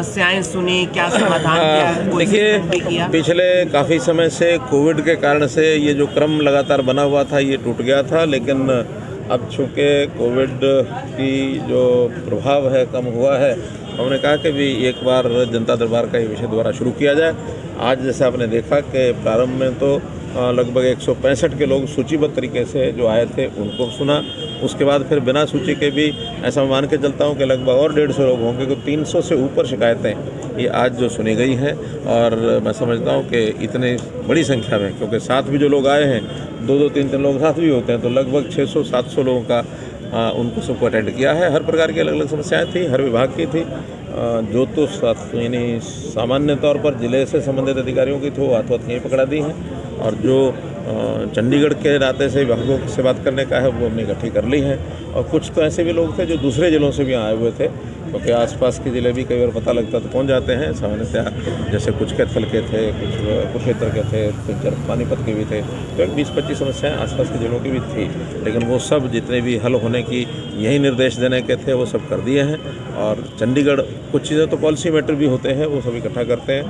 समस्याएं सुनी, क्या समाधान किया? देखिए, पिछले काफ़ी समय से कोविड के कारण से ये जो क्रम लगातार बना हुआ था ये टूट गया था, लेकिन अब चूँकि कोविड की जो प्रभाव है कम हुआ है, हमने कहा कि भी एक बार जनता दरबार का ये विषय दोबारा शुरू किया जाए। आज जैसे आपने देखा कि प्रारंभ में तो लगभग 165 के लोग सूचीबद्ध तरीके से जो आए थे उनको सुना, उसके बाद फिर बिना सूची के भी ऐसा मान के चलता हूँ कि लगभग और 150 लोग होंगे, तो 300 से ऊपर शिकायतें ये आज जो सुनी गई हैं। और मैं समझता हूँ कि इतनी बड़ी संख्या में, क्योंकि साथ भी जो लोग आए हैं 2-2, 3-3 लोग साथ भी होते हैं, तो लगभग 600-700 लोगों का उनको सबको अटेंड किया है। हर प्रकार की अलग अलग समस्याएँ थी, हर विभाग की थी। जो तो यानी सामान्य तौर पर जिले से संबंधित अधिकारियों की थी वो हाथों हाथ यहीं पकड़ा दी हैं, और जो चंडीगढ़ के नाते से विभागों से बात करने का है वो हमने इकट्ठी कर ली है। और कुछ तो ऐसे भी लोग थे जो दूसरे ज़िलों से भी आए हुए थे, क्योंकि आसपास के ज़िले भी कई बार पता लगता तो पहुंच जाते हैं सामान्यतः, जैसे कुछ कैथल के थे, कुछ कुरुक्षेत्र के थे, कुछ पानीपत के भी थे, तो 20-25 समस्याएं आसपास के ज़िलों की भी थी। लेकिन वो सब जितने भी हल होने की यही निर्देश देने के थे वो सब कर दिए हैं। और चंडीगढ़ कुछ चीज़ें तो पॉलिसी मैटर भी होते हैं, वो सब इकट्ठा करते हैं।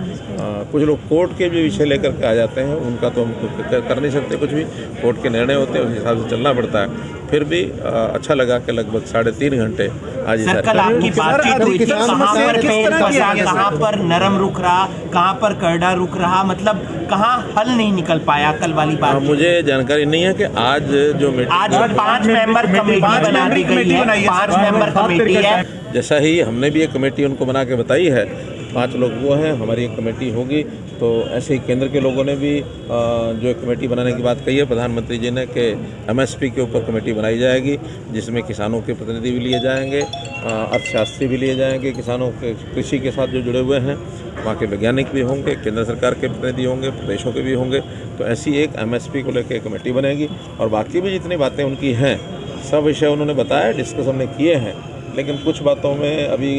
कुछ लोग कोर्ट के भी विषय लेकर के आ जाते हैं, उनका तो हम कर नहीं सकते कुछ भी, कोर्ट के निर्णय होते हैं, उस हिसाब से चलना पड़ता है। फिर भी अच्छा लगा कि लगभग 3.5 घंटे आज कल आपकी बातचीत हुई थी, कहाँ पर नरम रुख रहा, कहाँ पर करड़ा रुख रहा, मतलब कहाँ हल नहीं निकल पाया कल वाली बात? मुझे जानकारी नहीं है कि आज जो आज 5 मेंबर कमेटी बना दी गई है, 5 मेंबर कमेटी है। जैसा ही हमने भी एक कमेटी उनको बना के बताई है, 5 लोग वो हैं, हमारी एक कमेटी होगी। तो ऐसे ही केंद्र के लोगों ने भी जो एक कमेटी बनाने की बात कही है प्रधानमंत्री जी ने, कि MSP के ऊपर कमेटी बनाई जाएगी, जिसमें किसानों के प्रतिनिधि भी लिए जाएंगे, अर्थशास्त्री भी लिए जाएंगे, किसानों के कृषि के साथ जो जुड़े हुए हैं वहाँ के वैज्ञानिक भी होंगे, केंद्र सरकार के प्रतिनिधि होंगे, प्रदेशों के भी होंगे। तो ऐसी एक MSP को लेकर कमेटी बनेगी, और बाकी भी जितनी बातें उनकी हैं सब विषय उन्होंने बताया, डिस्कस हमने किए हैं। लेकिन कुछ बातों में अभी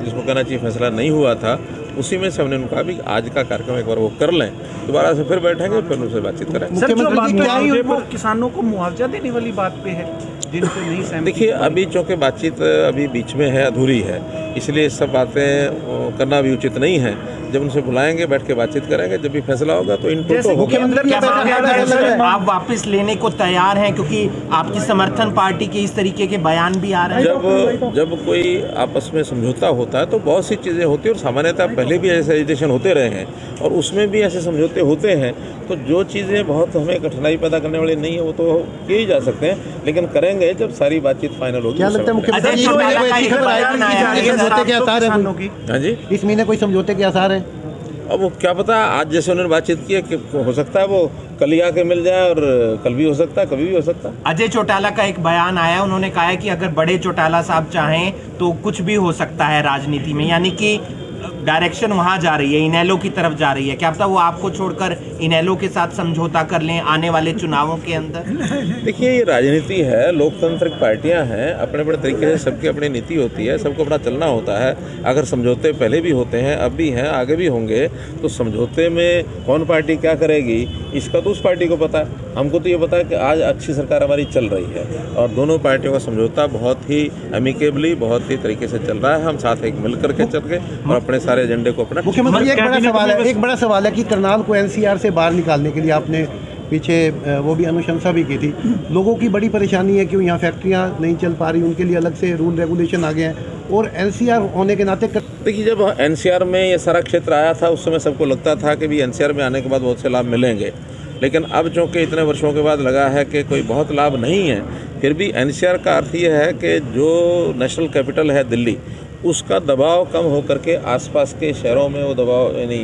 जिसको कहना चाहिए फैसला नहीं हुआ था, उसी में से हमने उनका भी आज का कार्यक्रम एक बार वो कर लें, दोबारा से फिर बैठेंगे, फिर उनसे बातचीत करेंगे। सर, जो बात आई वो किसानों को मुआवजा देने वाली बात पे है, जिनको नहीं सहमति। देखिए, अभी चूँकि बातचीत अभी बीच में है, अधूरी है, इसलिए सब बातें करना भी उचित नहीं है। जब उनसे बुलाएंगे, बैठ के बातचीत करेंगे, जब भी फैसला होगा तो इनपुट तो होगा। आप वापस लेने को तैयार हैं, क्योंकि आपकी समर्थन पार्टी के इस तरीके के बयान भी आ रहे हैं? जब कोई आपस में समझौता होता है तो बहुत सी चीज़ें होती हैं, और सामान्यतः पहले भी ऐसे एजिटेशन होते रहे हैं और उसमें भी ऐसे समझौते होते हैं। तो जो चीज़ें बहुत हमें कठिनाई पैदा करने वाली नहीं है वो तो किए ही जा सकते हैं, लेकिन करेंगे जब सारी बातचीत फाइनल होगी। क्या लगता है मुख्यमंत्री, हाँ जी, इस महीने कोई समझौते के आसार हैं? अब वो क्या पता, आज जैसे उन्होंने बातचीत की है कि हो सकता है वो कल ही आके मिल जाए, और कल भी हो सकता है, कभी भी हो सकता है। अजय चौटाला का एक बयान आया, उन्होंने कहा है कि अगर बड़े चौटाला साहब चाहें तो कुछ भी हो सकता है राजनीति में, यानी कि डायरेक्शन वहां जा रही है, इनेलो की तरफ जा रही है। क्या पता वो आपको छोड़कर इनेलो के साथ समझौता कर लें आने वाले चुनावों के अंदर? देखिए, ये राजनीति है, लोकतांत्रिक पार्टियां हैं, अपने अपने तरीके से सबकी अपनी नीति होती है, सबको अपना चलना होता है। अगर समझौते पहले भी होते हैं, अब भी हैं, आगे भी होंगे, तो समझौते में कौन पार्टी क्या करेगी इसका तो उस पार्टी को पता है। हमको तो ये पता है कि आज अच्छी सरकार हमारी चल रही है, और दोनों पार्टियों का समझौता बहुत ही एमिकेबली, बहुत ही तरीके से चल रहा है। हम साथ एक मिल करके चल के और अपने सारे एजेंडे को अपना। मुख्यमंत्री, एक बड़ा सवाल है कि करनाल को NCR से बाहर निकालने के लिए आपने पीछे वो भी अनुशंसा भी की थी। लोगों की बड़ी परेशानी है कि यहाँ फैक्ट्रियाँ नहीं चल पा रही, उनके लिए अलग से रूल रेगुलेशन आ गए हैं, और NCR होने के नाते देखिए, जब NCR में ये सारा क्षेत्र आया था उस समय सबको लगता था कि भी NCR में आने के बाद बहुत से लाभ मिलेंगे, लेकिन अब चूँकि इतने वर्षों के बाद लगा है कि कोई बहुत लाभ नहीं है। फिर भी NCR का अर्थ ये है कि जो नेशनल कैपिटल है दिल्ली, उसका दबाव कम हो करके आसपास के शहरों में वो दबाव, यानी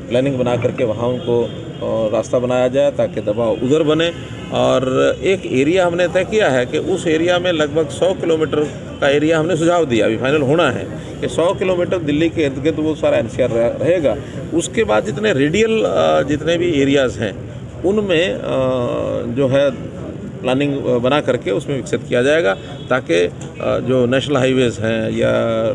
प्लानिंग बना करके वहाँ उनको रास्ता बनाया जाए ताकि दबाव उधर बने। और एक एरिया हमने तय किया है कि उस एरिया में लगभग 100 किलोमीटर का एरिया हमने सुझाव दिया, अभी फाइनल होना है कि 100 किलोमीटर दिल्ली के इर्द गिर्द वो सारा NCR रहेगा। उसके बाद जितने रेडियल जितने भी एरियाज़ हैं उनमें जो है प्लानिंग बना करके उसमें विकसित किया जाएगा, ताकि जो नेशनल हाईवेज़ हैं या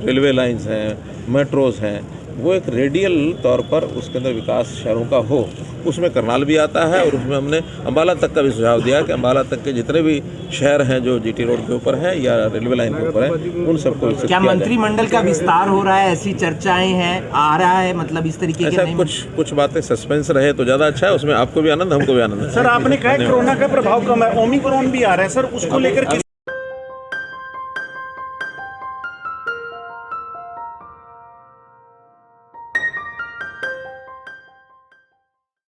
रेलवे लाइंस हैं, मेट्रोज़ हैं, वो एक रेडियल तौर पर उसके अंदर विकास शहरों का हो, उसमें करनाल भी आता है। और उसमें हमने अम्बाला तक का भी सुझाव दिया कि अम्बाला तक के जितने भी शहर हैं जो जीटी रोड के ऊपर हैं या रेलवे लाइन के ऊपर हैं, उन सबको विकसित क्या किया जाए। मंत्रिमंडल का विस्तार हो रहा है, ऐसी चर्चाएं हैं, आ रहा है, मतलब इस तरीके के ऐसा नहीं? कुछ बातें सस्पेंस रहे तो ज़्यादा अच्छा है, उसमें आपको भी आनंद, हमको भी आनंद है। सर आपने कहा कोरोना का प्रभाव कम है, ओमिक्रॉन भी आ रहा है सर, उसको लेकर